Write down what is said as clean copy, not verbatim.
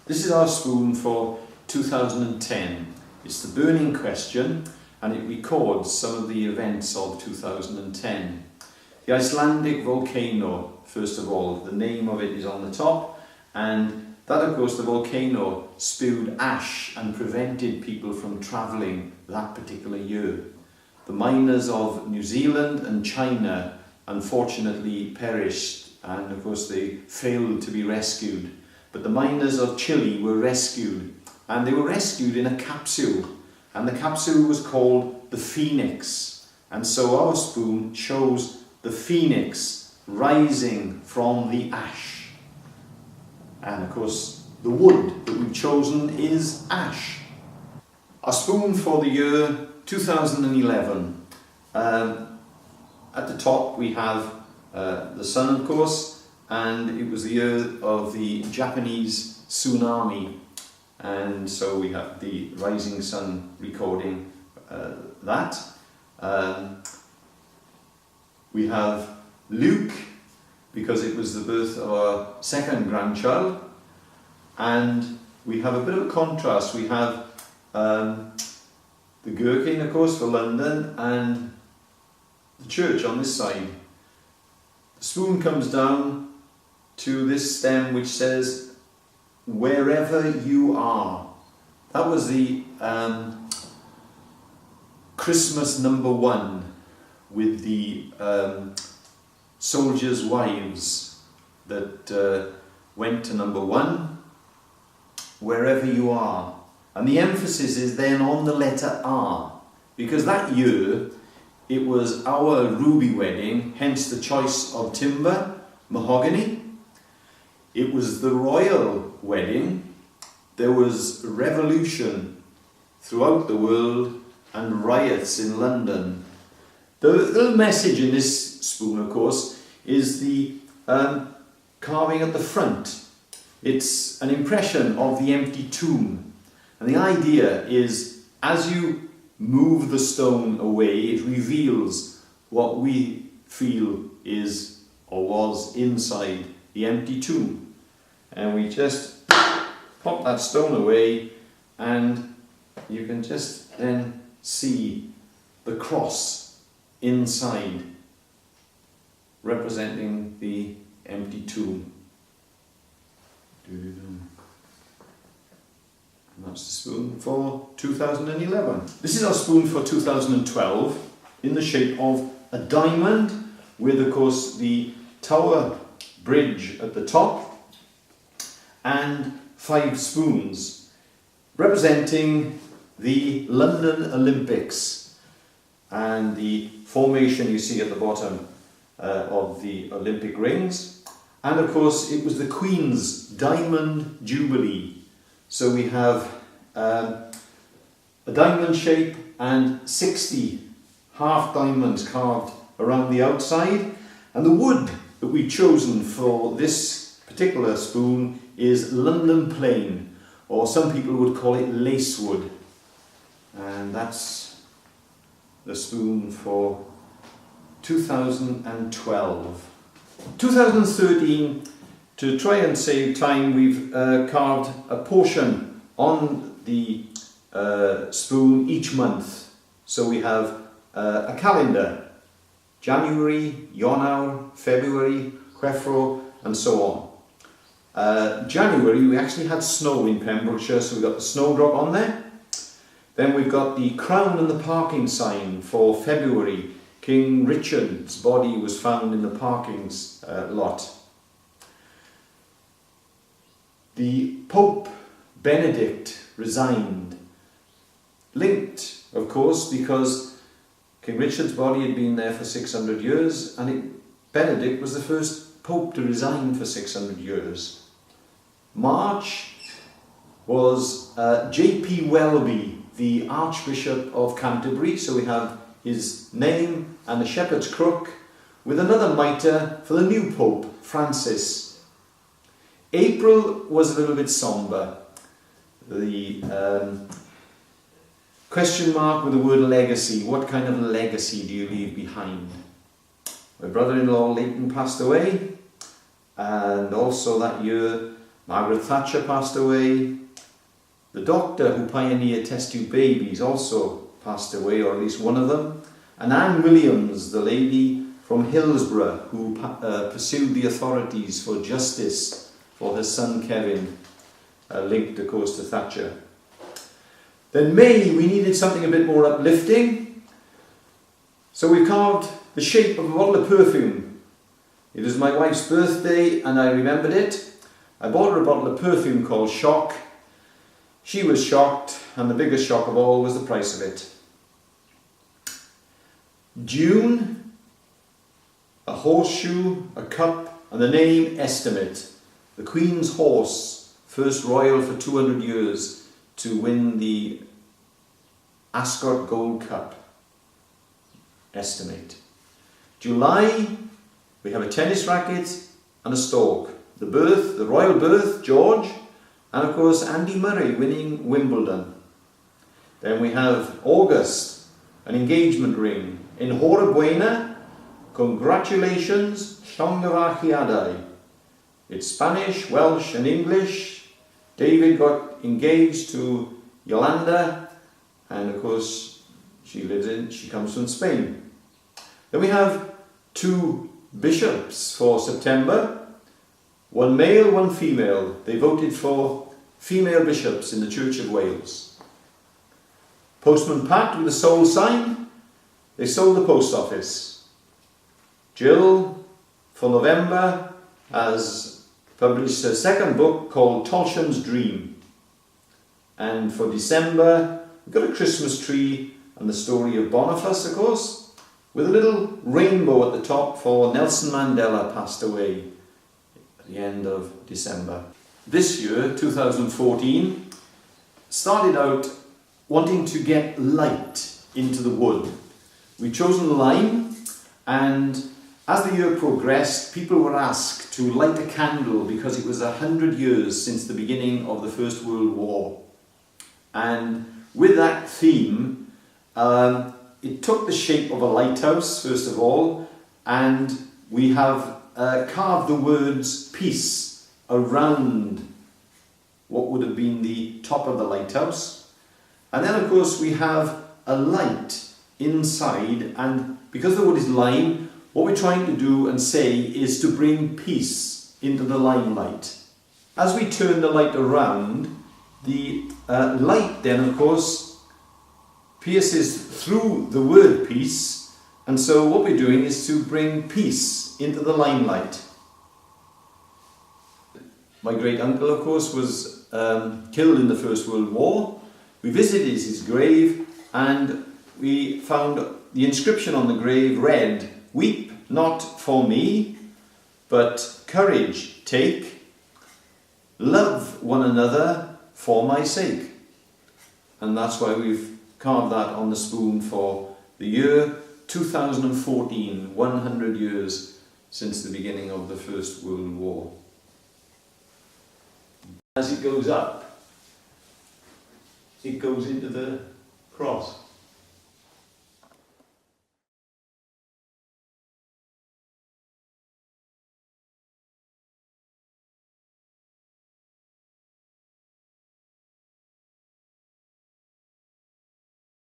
This is our spoon for 2010. It's the burning question and it records some of the events of 2010. The Icelandic volcano, first of all, the name of it is on the top, and that of course the volcano spewed ash and prevented people from travelling that particular year. The miners of New Zealand and China unfortunately perished, and of course they failed to be rescued. But the miners of Chile were rescued, and they were rescued in a capsule, and the capsule was called the Phoenix. And so our spoon shows the phoenix rising from the ash. And of course the wood that we've chosen is ash. Our spoon for the year 2011. At the top we have the sun, of course, and it was the year of the Japanese tsunami, and so we have the rising sun recording that. We have Luke, because it was the birth of our second grandchild, and we have a bit of a contrast. We have the gherkin, of course, for London, and the church on this side. The spoon comes down to this stem which says, "Wherever you are." That was the Christmas #1 with the soldiers' wives that went to #1, wherever you are. And the emphasis is then on the letter R, because that year it was our ruby wedding, hence the choice of timber, mahogany. It was the royal wedding. There was revolution throughout the world and riots in London. The little message in this spoon, of course, is the carving at the front. It's an impression of the empty tomb. And the idea is, as you move the stone away, it reveals what we feel is or was inside the empty tomb. And we just pop that stone away, and you can just then see the cross inside, representing the empty tomb. And that's the spoon for 2011. This is our spoon for 2012, in the shape of a diamond, with of course the Tower Bridge at the top, and 5 spoons, representing the London Olympics, and the formation you see at the bottom of the Olympic rings. And of course it was the Queen's Diamond Jubilee. So we have a diamond shape and 60 half diamonds carved around the outside. And the wood that we've chosen for this particular spoon is London Plane, or some people would call it lacewood. And that's the spoon for 2012. 2013, to try and save time, we've carved a portion on the spoon each month. So we have a calendar: January, Ionawr, February, Chwefror, and so on. January, we actually had snow in Pembrokeshire, so we've got the snowdrop on there. Then we've got the crown and the parking sign for February. King Richard's body was found in the parking lot. The Pope Benedict resigned, linked of course because King Richard's body had been there for 600 years, and Benedict was the first Pope to resign for 600 years. March was J.P. Welby, the Archbishop of Canterbury, so we have his name and the shepherd's crook, with another mitre for the new Pope, Francis. April was a little bit sombre. The question mark with the word legacy. What kind of legacy do you leave behind? My brother-in-law Leighton passed away, and also that year Margaret Thatcher passed away. The doctor who pioneered test tube babies also passed away, or at least one of them. And Anne Williams, the lady from Hillsborough, who pursued the authorities for justice for her son Kevin, linked of course to Thatcher. Then May, we needed something a bit more uplifting, so we carved the shape of a bottle of perfume. It was my wife's birthday and I remembered it. I bought her a bottle of perfume called Shock. She was shocked, and the biggest shock of all was the price of it. June, a horseshoe, a cup, and the name Estimate. The Queen's horse, first royal for 200 years to win the Ascot Gold Cup. Estimate. July, we have a tennis racket and a stork. The birth, the royal birth, George, and of course Andy Murray winning Wimbledon. Then we have August, an engagement ring. Enhorabuena, congratulations, llongyfarchiadau. It's Spanish, Welsh and English. David got engaged to Yolanda, and of course she comes from Spain. Then we have 2 bishops for September. One male, one female. They voted for female bishops in the Church of Wales. Postman Pat with a soul sign. They sold the post office. Jill, for November, has published a second book called Tolsham's Dream. And for December, we've got a Christmas tree and the story of Boniface, of course, with a little rainbow at the top, for Nelson Mandela passed away at the end of December. This year, 2014, started out wanting to get light into the wood. We'd chosen lime, and as the year progressed, people were asked to light a candle because it was 100 years since the beginning of the First World War. And with that theme, it took the shape of a lighthouse, first of all, and we have carved the words peace around what would have been the top of the lighthouse. And then, of course, we have a light inside, and because the wood is lime, what we're trying to do and say is to bring peace into the limelight. As we turn the light around, the light then, of course, pierces through the word peace, and so what we're doing is to bring peace into the limelight. My great uncle, of course, was killed in the First World War. We visited his grave, and we found the inscription on the grave read, "Weep not for me, but courage take. Love one another for my sake." And that's why we've carved that on the spoon for the year 2014, 100 years since the beginning of the First World War. As it goes up, it goes into the cross.